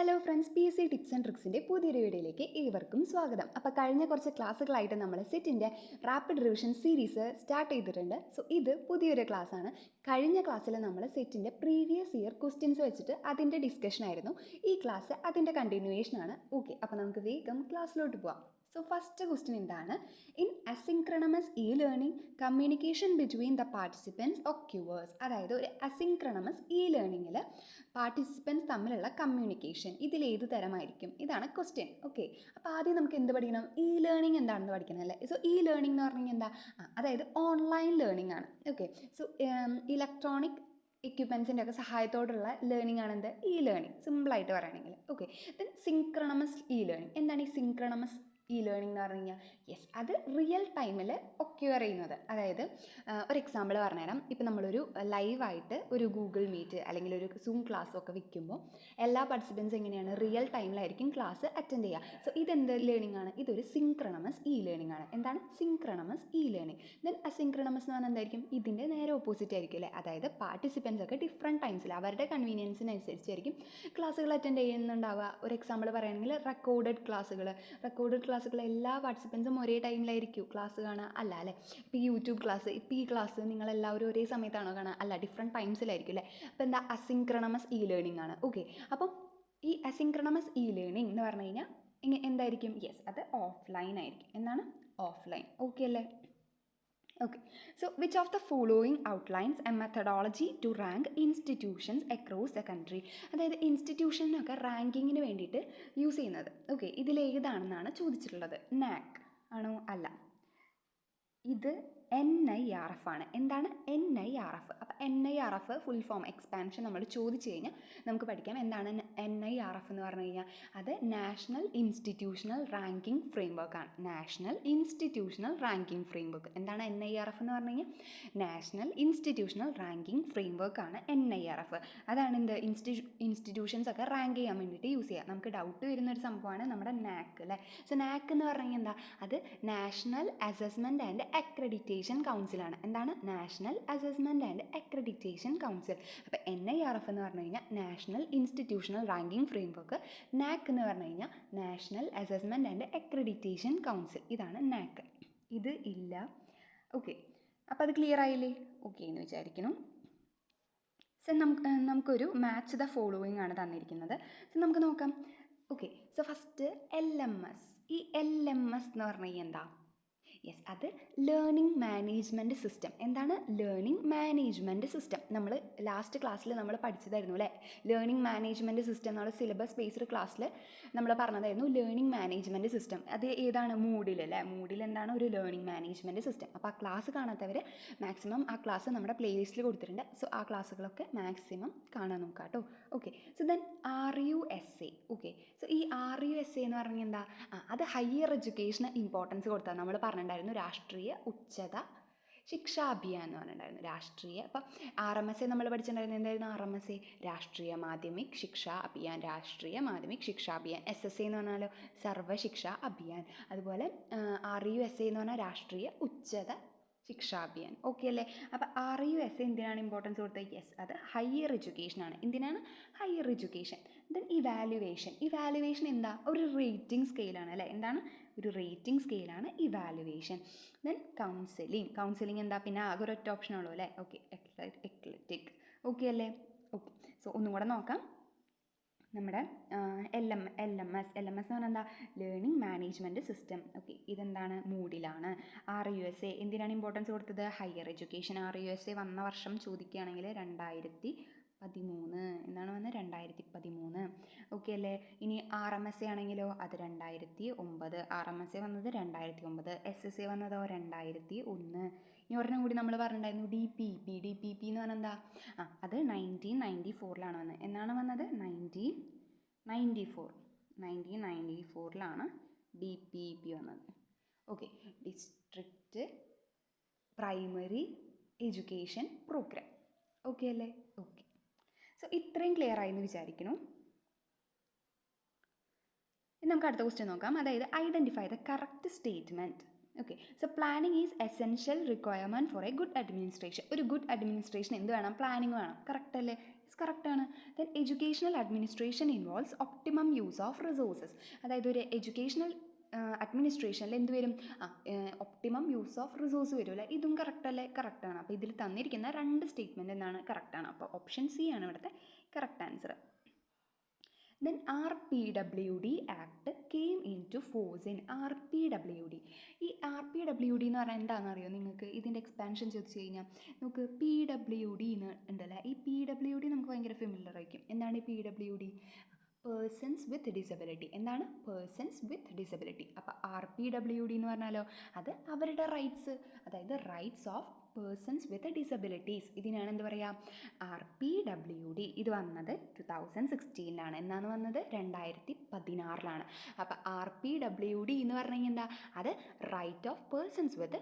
Hello friends, P S C tips and ട്രിക്സിൻ്റെ പുതിയൊരു വീഡിയോയിലേക്ക് ഏവർക്കും സ്വാഗതം. അപ്പോൾ കഴിഞ്ഞ കുറച്ച് ക്ലാസ്സുകളായിട്ട് നമ്മൾ സെറ്റിൻ്റെ റാപ്പിഡ് റിവിഷൻ സീരീസ് സ്റ്റാർട്ട് ചെയ്തിട്ടുണ്ട്. സോ ഇത് പുതിയൊരു ക്ലാസ്സാണ്. കഴിഞ്ഞ ക്ലാസ്സിൽ നമ്മൾ സെറ്റിൻ്റെ പ്രീവിയസ് ഇയർ ക്വസ്റ്റ്യൻസ് വെച്ചിട്ട് അതിൻ്റെ ഡിസ്കഷൻ ആയിരുന്നു. ഈ ക്ലാസ് അതിൻ്റെ കണ്ടിന്യൂവേഷനാണ്. ഓക്കെ, അപ്പോൾ നമുക്ക് വേഗം ക്ലാസ്സിലോട്ട് പോവാം. സോ ഫസ്റ്റ് ക്വസ്റ്റ്യൻ എന്താണ്? In asynchronous e learning communication between the participants occurs. അതായത് ഒരു അസിൻക്രണമസ് ഇ ലേണിങ്ങിൽ പാർട്ടിസിപ്പൻസ് തമ്മിലുള്ള കമ്മ്യൂണിക്കേഷൻ ഇതിലേത് തരമായിരിക്കും? ഇതാണ് ക്വസ്റ്റ്യൻ. ഓക്കെ, അപ്പോൾ ആദ്യം നമുക്ക് എന്ത് പഠിക്കണം? ഇ ലേണിംഗ് എന്താണെന്ന് പഠിക്കണം അല്ലേ? സോ ഇ ലേണിംഗ് എന്ന് പറഞ്ഞാൽ എന്താ? അതായത് ഓൺലൈൻ ലേണിംഗ് ആണ്. ഓക്കെ, സോ ഇലക്ട്രോണിക് എക്യുപ്മെൻസിൻ്റെ ഒക്കെ സഹായത്തോടുള്ള ലേണിംഗ് ആണ് എന്ത്? ഇ ലേണിംഗ്, സിമ്പിളായിട്ട് പറയുകയാണെങ്കിൽ. Okay, then synchronous e learning. എന്താണ് ഈ സിൻക്രണമസ് ഇ ലേണിംഗ് എന്ന് പറഞ്ഞു കഴിഞ്ഞാൽ? യെസ്, അത് റിയൽ ടൈമിൽ ഒക്യൂർ ചെയ്യുന്നത്. അതായത് ഒരു എക്സാമ്പിൾ പറഞ്ഞുതരാം. ഇപ്പോൾ നമ്മളൊരു ലൈവായിട്ട് ഒരു ഗൂഗിൾ മീറ്റ് അല്ലെങ്കിൽ ഒരു സൂം ക്ലാസ്സൊക്കെ വെക്കുമ്പോൾ എല്ലാ പാർട്ടിസിപ്പൻസ് എങ്ങനെയാണ്? റിയൽ ടൈമിലായിരിക്കും ക്ലാസ് അറ്റൻഡ് ചെയ്യുക. സോ ഇതെന്ത് ലേണിംഗ് ആണ്? ഇതൊരു സിൻക്രണമസ് ഇ ലേണിംഗ് ആണ്. എന്താണ് സിൻക്രണമസ് ഇ ലേണിംഗ്? ദെൻ അസിൻക്രണമസ് എന്ന് പറഞ്ഞാൽ എന്തായിരിക്കും? ഇതിൻ്റെ നേരെ ഓപ്പോസിറ്റ് ആയിരിക്കും അല്ലേ? അതായത് പാർട്ടിസിപ്പൻസ് ഒക്കെ ഡിഫറെൻറ്റ് ടൈംസിൽ അവരുടെ കൺവീനിയൻസിനനുസരിച്ചായിരിക്കും ക്ലാസ്സുകൾ അറ്റൻഡ് ചെയ്യുന്നുണ്ടാവുക. ഒരു എക്സാമ്പിൾ പറയുകയാണെങ്കിൽ റെക്കോർഡഡ് ക്ലാസ്സുകൾ എല്ലാ പാർട്ടിസിപ്പൻസും ഒരേ ടൈമിലായിരിക്കും ക്ലാസ് കാണുക? അല്ല അല്ലേ? ഇപ്പോൾ ഈ യൂട്യൂബ് ക്ലാസ്, ഇപ്പോൾ ഈ ക്ലാസ് നിങ്ങളെല്ലാവരും ഒരേ സമയത്താണോ കാണുക? അല്ല, ഡിഫറെൻറ്റ് ടൈംസിലായിരിക്കും അല്ലേ? അപ്പോൾ എന്താ? അസിൻക്രണമസ് ഇ ലേണിംഗ് ആണ്. ഓക്കെ, അപ്പം ഈ അസിൻക്രണമസ് ഇ ലേണിംഗ് എന്ന് പറഞ്ഞു കഴിഞ്ഞാൽ എന്തായിരിക്കും? യെസ്, അത് ഓഫ്ലൈൻ ആയിരിക്കും. എന്താണ്? ഓഫ്ലൈൻ. ഓക്കെ അല്ലേ? Okay, so which of the following outlines a methodology to rank institutions across the country? അതായത് ഇൻസ്റ്റിറ്റ്യൂഷനൊക്കെ റാങ്കിങ്ങിന് വേണ്ടിയിട്ട് യൂസ് ചെയ്യുന്നത്. ഓക്കെ, ഇതിലേതാണെന്നാണ് ചോദിച്ചിട്ടുള്ളത്. നാക് ആണോ? അല്ല, ഇത് NIRF ആണ്. എന്താണ്? NIRF. അപ്പോൾ NIRF ഫുൾ ഫോം എക്സ്പാൻഷൻ നമ്മൾ ചോദിച്ചു കഴിഞ്ഞാൽ നമുക്ക് പഠിക്കാം. എന്താണ് NIRF എന്ന് പറഞ്ഞു കഴിഞ്ഞാൽ? അത് നാഷണൽ ഇൻസ്റ്റിറ്റ്യൂഷണൽ റാങ്കിങ് ഫ്രെയിംവർക്ക് ആണ്. National institutional ranking framework. എന്താണ് NIRF എന്ന് പറഞ്ഞു കഴിഞ്ഞാൽ? നാഷണൽ ഇൻസ്റ്റിറ്റ്യൂഷണൽ റാങ്കിങ് ഫ്രെയിംവർക്ക് ആണ് NIRF. അതാണ് എന്ത്? ഇൻസ്റ്റിറ്റ്യൂഷൻസ് ഒക്കെ റാങ്ക് ചെയ്യാൻ വേണ്ടിയിട്ട് യൂസ് ചെയ്യുക. നമുക്ക് ഡൗട്ട് വരുന്നൊരു സംഭവമാണ് നമ്മുടെ നാക് അല്ലേ? സോ നാക് എന്ന് പറഞ്ഞു കഴിഞ്ഞാൽ എന്താ? അത് നാഷണൽ അസസ്മെൻറ്റ് ആൻഡ് അക്രഡിറ്റേഷൻ കൗൺസിലാണ്. എന്താണ്? National assessment and accreditation council. അപ്പോൾ NIRF എന്ന് പറഞ്ഞു കഴിഞ്ഞാൽ national institutional ranking framework. NAAC എന്ന് പറഞ്ഞു കഴിഞ്ഞാൽ national assessment and accreditation council. ഇതാണ് നാക്. ഇത് ഇല്ല. ഓക്കെ, അപ്പോൾ അത് ക്ലിയർ ആയില്ലേ? ഓക്കെ എന്ന് വിചാരിക്കുന്നു. സോ നമുക്കൊരു മാച്ച് ദ ഫോളോയിങ് ആണ് തന്നിരിക്കുന്നത്. സോ നമുക്ക് നോക്കാം. Okay, so first LMS. ഈ LMS എന്ന് പറഞ്ഞു കഴിഞ്ഞാൽ എന്താ? യെസ്, അത് ലേണിംഗ് മാനേജ്മെൻറ്റ് സിസ്റ്റം. എന്താണ്? Learning management system. നമ്മൾ ലാസ്റ്റ് ക്ലാസ്സിൽ നമ്മൾ പഠിച്ചതായിരുന്നു അല്ലേ? ലേണിംഗ് മാനേജ്മെൻറ്റ് സിസ്റ്റം എന്നുള്ള സിലബസ് ബേസ്ഡ് ക്ലാസ്സിൽ നമ്മൾ പറഞ്ഞതായിരുന്നു ലേണിംഗ് മാനേജ്മെൻറ്റ് സിസ്റ്റം. അത് ഏതാണ്? മൂഡിൽ അല്ലേ? മൂഡിൽ എന്താണ്? ഒരു ലേണിംഗ് മാനേജ്മെൻറ്റ് സിസ്റ്റം. അപ്പോൾ ആ ക്ലാസ് കാണാത്തവർ മാക്സിമം ആ ക്ലാസ് നമ്മുടെ പ്ലേലിസ്റ്റിൽ കൊടുത്തിട്ടുണ്ട്. സോ ആ ക്ലാസ്സുകളൊക്കെ മാക്സിമം കാണാൻ നോക്കാം കേട്ടോ. Okay, so then RUSA. Okay, so ഈ RUSA എന്ന് പറഞ്ഞാൽ എന്താ? അത് ഹയർ എഡ്യൂക്കേഷന് ഇമ്പോർട്ടൻസ് കൊടുത്താൽ നമ്മൾ പറഞ്ഞിട്ടുണ്ടായിരുന്നു. രാഷ്ട്രീയ ഉച്ചത ശിക്ഷാ അഭിയാൻ എന്ന് പറഞ്ഞിട്ടുണ്ടായിരുന്നു. രാഷ്ട്രീയ അപ്പം RMSA നമ്മൾ പഠിച്ചിട്ടുണ്ടായിരുന്നു. എന്തായിരുന്നു RMSA? രാഷ്ട്രീയ മാധ്യമിക് ശിക്ഷാ അഭിയാൻ. രാഷ്ട്രീയ മാധ്യമിക് ശിക്ഷാ അഭിയാൻ. SSA എന്ന് പറഞ്ഞാലോ? സർവ ശിക്ഷാ അഭിയാൻ. അതുപോലെ RUSA എന്ന് പറഞ്ഞാൽ രാഷ്ട്രീയ ഉച്ചത ശിക്ഷാ അഭിയാൻ. ഓക്കെ അല്ലേ? അപ്പോൾ RUSA എന്തിനാണ് ഇമ്പോർട്ടൻസ് കൊടുത്തത്? യെസ്, അത് ഹയർ എഡ്യൂക്കേഷനാണ്. എന്തിനാണ്? Higher education. Then evaluation. Evaluation എന്താ? ഒരു റേറ്റിംഗ് സ്കെയിലാണ് അല്ലേ? എന്താണ്? ഒരു റേറ്റിംഗ് സ്കെയിലാണ് ഇവാലുവേഷൻ. Then counselling. കൗൺസിലിംഗ് എന്താ? പിന്നെ ആകെ ഒരൊറ്റ ഓപ്ഷനുള്ളൂ അല്ലേ? Okay, eclectic. ഓക്കെ അല്ലേ? ഓക്കെ, സോ ഒന്നും കൂടെ നോക്കാം. നമ്മുടെ LMS എന്ന് പറഞ്ഞാൽ എന്താ? Learning management system. ഓക്കെ, ഇതെന്താണ്? മൂഡിലാണ്. RUSA എന്തിനാണ് ഇമ്പോർട്ടൻസ് കൊടുത്തത്? Higher education. RUSA വന്ന വർഷം ചോദിക്കുകയാണെങ്കിൽ 2013 എന്താണ് വന്നത്? 2013. ഓക്കെ അല്ലേ? ഇനി RMSA ആണെങ്കിലോ? അത് 2009. RMSA വന്നത് 2009. SSA വന്നതോ 2001. ഇനി ഒരെണ്ണം കൂടി നമ്മൾ പറഞ്ഞിട്ടുണ്ടായിരുന്നു, DPP. DPP എന്ന് പറഞ്ഞാൽ എന്താ? അത് 1994 വന്നത്. എന്നാണ് വന്നത്? 1994 DPP വന്നത്. Okay, district primary education programme. Okay അല്ലേ? ഓക്കെ, സോ ഇത്രയും ക്ലിയർ ആയി എന്ന് വിചാരിക്കുന്നു. നമുക്ക് അടുത്ത ക്വസ്റ്റ്യൻ നോക്കാം. അതായത് identify the correct statement. Okay, so planning is essential requirement for a good administration. ഒരു ഗുഡ് അഡ്മിനിസ്ട്രേഷൻ എന്ത് വേണം? പ്ലാനിങ് വേണം. കറക്റ്റ് അല്ലേ? കറക്റ്റാണ്. Then educational administration involves optimum use of resources. അതായത് ഒരു എഡ്യൂക്കേഷണൽ അഡ്മിനിസ്ട്രേഷനിൽ എന്ത് വരും? ഒപ്റ്റിമം യൂസ് ഓഫ് റിസോഴ്സ് വരുമല്ലേ? ഇതും കറക്റ്റല്ലേ? കറക്റ്റാണ്. അപ്പോൾ ഇതിൽ തന്നിരിക്കുന്ന 2 സ്റ്റേറ്റ്മെൻറ്റ് എന്താണ്? കറക്റ്റാണ്. അപ്പോൾ ഓപ്ഷൻ സി ആണ് ഇവിടുത്തെ correct answer. Then RPWD act came into force in RPWD. ഈ RPWD എന്ന് പറഞ്ഞാൽ എന്താണെന്ന് അറിയോ നിങ്ങൾക്ക്? ഇതിൻ്റെ എക്സ്പാൻഷൻ ചോദിച്ചു കഴിഞ്ഞാൽ നമുക്ക് PWD എന്ന് ഉണ്ടല്ലേ, ഈ PWD നമുക്ക് ഭയങ്കര ഫെമിലർ ആയിരിക്കും. എന്താണ് ഈ PWD? Persons with disability. എന്താണ്? Persons with disability. അപ്പോൾ RPWD എന്ന് പറഞ്ഞാലോ അത് അവരുടെ റൈറ്റ്സ്, അതായത് rights of persons with disabilities. ഇതിനാണ് എന്ത് പറയുക? RPWD. ഇത് വന്നത് 2016 എന്നാണ് വന്നത്? 2016. അപ്പോൾ RPWD എന്ന് പറഞ്ഞു കഴിഞ്ഞാൽ എന്താ? അത് right of persons with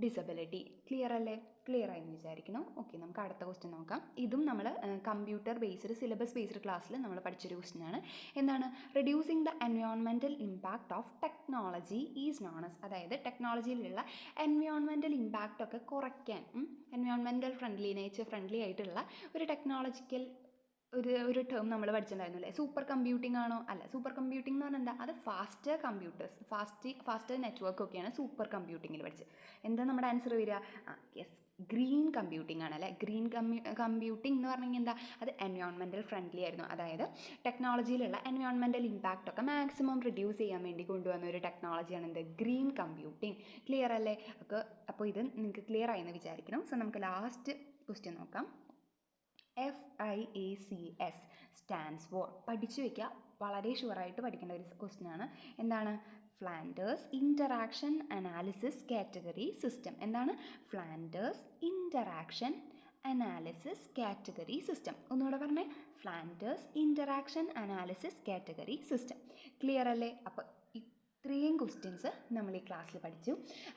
disability. Clear അല്ലേ? ക്ലിയർ ആയെന്ന് വിചാരിക്കണം. ഓക്കെ, നമുക്ക് അടുത്ത ക്വസ്റ്റ്യൻ നോക്കാം. ഇതും നമ്മൾ കമ്പ്യൂട്ടർ ബേസ്ഡ് സിലബസ് ബേസ്ഡ് ക്ലാസ്സിൽ നമ്മൾ പഠിച്ചൊരു ക്വസ്റ്റ്യനാണ്. എന്താണ്? Reducing the environmental impact of technology is known as. അതായത് ടെക്നോളജിയിലുള്ള എൻവയോൺമെൻറ്റൽ ഇമ്പാക്റ്റ് ഒക്കെ കുറയ്ക്കാൻ, എൻവയോൺമെൻറ്റൽ ഫ്രണ്ട്ലി, നേച്ചർ ഫ്രണ്ട്ലി ആയിട്ടുള്ള ഒരു ടെക്നോളജിക്കൽ ഒരു ടേം നമ്മൾ പഠിച്ചിട്ടുണ്ടായിരുന്നു അല്ലേ? സൂപ്പർ കമ്പ്യൂട്ടിംഗ് ആണോ? അല്ല. സൂപ്പർ കമ്പ്യൂട്ടിംഗ് എന്ന് പറഞ്ഞാൽ എന്താ? അത് ഫാസ്റ്റർ കമ്പ്യൂട്ടേഴ്സ്, ഫാസ്റ്റർ നെറ്റ്വർക്ക് ഒക്കെയാണ് സൂപ്പർ കമ്പ്യൂട്ടിങ്ങിൽ പഠിച്ചത്. എന്താ നമ്മുടെ ആൻസർ വരിക? യെസ്, ഗ്രീൻ കമ്പ്യൂട്ടിംഗ് ആണല്ലേ. ഗ്രീൻ കമ്പ്യൂട്ടിംഗ് എന്ന് പറഞ്ഞെങ്കിൽ എന്താ? അത് എൻവയോൺമെൻറ്റൽ ഫ്രണ്ട്ലി ആയിരുന്നു. അതായത് ടെക്നോളജിയിലുള്ള എൻവയോൺമെൻറ്റൽ ഇമ്പാക്റ്റ് ഒക്കെ മാക്സിമം റിഡ്യൂസ് ചെയ്യാൻ വേണ്ടി കൊണ്ടുവന്ന ഒരു ടെക്നോളജിയാണ് എന്ത്? Green computing. ക്ലിയർ അല്ലേ? അപ്പോൾ ഇത് നിങ്ങൾക്ക് ക്ലിയർ ആയെന്ന് വിചാരിക്കണം. സോ നമുക്ക് ലാസ്റ്റ് ക്വസ്റ്റ്യൻ നോക്കാം. FIACS stands for. പഠിച്ചു വയ്ക്കുക, വളരെ ഷുവറായിട്ട് പഠിക്കേണ്ട ഒരു ക്വസ്റ്റ്യൻ ആണ്. എന്താണ്? Flanders interaction analysis category system. എന്താണ്? Flanders interaction analysis category system. ഒന്നുകൂടെ പറഞ്ഞേ. Flanders interaction analysis category system. Clear അല്ലേ? അപ്പോൾ ഇത്രയും ക്വസ്റ്റ്യൻസ് നമ്മൾ ഈ ക്ലാസ്സിൽ പഠിച്ചു.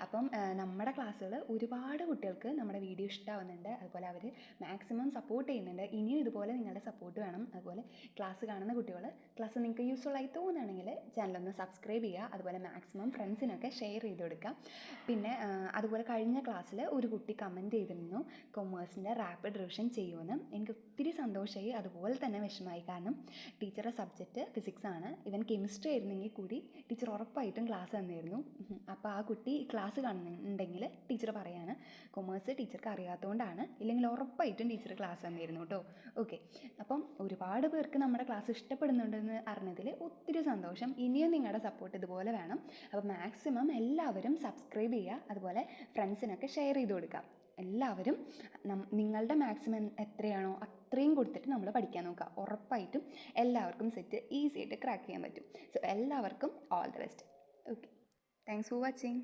അപ്പം നമ്മുടെ ക്ലാസ്സുകൾ ഒരുപാട് കുട്ടികൾക്ക് നമ്മുടെ വീഡിയോ ഇഷ്ടമാവുന്നുണ്ട്. അതുപോലെ അവർ മാക്സിമം സപ്പോർട്ട് ചെയ്യുന്നുണ്ട്. ഇനിയും ഇതുപോലെ നിങ്ങളുടെ സപ്പോർട്ട് വേണം. അതുപോലെ ക്ലാസ് കാണുന്ന കുട്ടികൾ, ക്ലാസ് നിങ്ങൾക്ക് യൂസ്ഫുൾ ആയി തോന്നുകയാണെങ്കിൽ ചാനലൊന്ന് സബ്സ്ക്രൈബ് ചെയ്യുക. അതുപോലെ മാക്സിമം ഫ്രണ്ട്സിനൊക്കെ ഷെയർ ചെയ്ത് കൊടുക്കുക. പിന്നെ അതുപോലെ കഴിഞ്ഞ ക്ലാസ്സിൽ ഒരു കുട്ടി കമൻറ്റ് ചെയ്തിരുന്നു കൊമേഴ്സിൻ്റെ റാപ്പിഡ് റിവിഷൻ ചെയ്യുമെന്ന്. എനിക്ക് ഒത്തിരി സന്തോഷമായി, അതുപോലെ തന്നെ വിഷമമായി. കാരണം ടീച്ചറുടെ സബ്ജക്റ്റ് ഫിസിക്സ് ആണ്. ഇവൻ കെമിസ്ട്രി ആയിരുന്നെങ്കിൽ കൂടി ടീച്ചർ ഉറപ്പായിട്ടും ക്ലാസ് തന്നിരുന്നു. അപ്പോൾ ആ കുട്ടി ക്ലാസ് കാണുന്നുണ്ടെങ്കിൽ ടീച്ചർ പറയാണ് കൊമേഴ്സ് ടീച്ചർക്ക് അറിയാത്തതുകൊണ്ടാണ്, ഇല്ലെങ്കിൽ ഉറപ്പായിട്ടും ടീച്ചർ ക്ലാസ് തന്നിരുന്നു കേട്ടോ. ഓക്കെ, അപ്പം ഒരുപാട് പേർക്ക് നമ്മുടെ ക്ലാസ് ഇഷ്ടപ്പെടുന്നുണ്ടെന്ന് അറിഞ്ഞതിൽ ഒത്തിരി സന്തോഷം. ഇനിയും നിങ്ങളുടെ സപ്പോർട്ട് ഇതുപോലെ വേണം. അപ്പോൾ മാക്സിമം എല്ലാവരും സബ്സ്ക്രൈബ് ചെയ്യുക. അതുപോലെ ഫ്രണ്ട്സിനൊക്കെ ഷെയർ ചെയ്ത് കൊടുക്കുക. എല്ലാവരും നിങ്ങളുടെ മാക്സിമം എത്രയാണോ അത്രയും കൊടുത്തിട്ട് നമ്മൾ പഠിക്കാൻ നോക്കുക. ഉറപ്പായിട്ടും എല്ലാവർക്കും സെറ്റ് ഈസി ആയിട്ട് ക്രാക്ക് ചെയ്യാൻ പറ്റും. സോ എല്ലാവർക്കും all the best. Okay, thanks for watching.